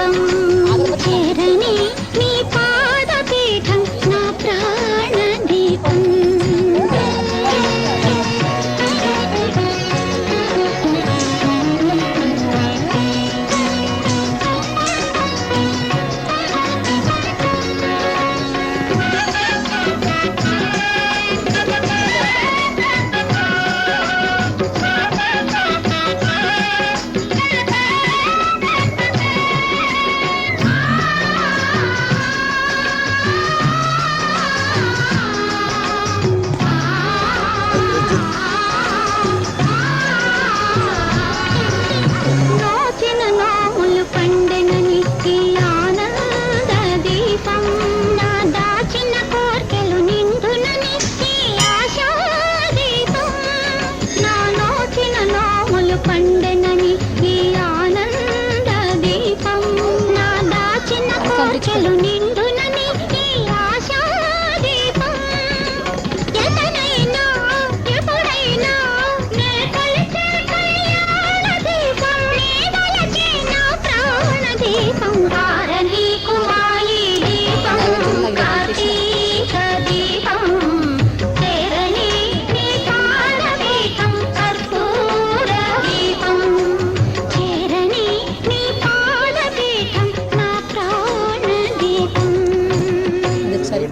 దీపం చేరని నీ పాదపీఠం నా ప్రాణ దీపం పండెనని ఈ ఆనంద దీపం నా దాచిన కోర్కెలు నిండునని ఈ ఆశా దీపం ఎతనైనా ఎప్పుడైనా నే కొలిచే కళ్యాణ దీపం నీ వలచే నా ప్రాణ దీపం హారని కుమాయి దీపం కార్తీక దీపం చేరని నీ పాదపీఠం కర్పూర దీపం చేరని నీ పాదపీఠం నా ప్రాణ దీపం ఒకసారి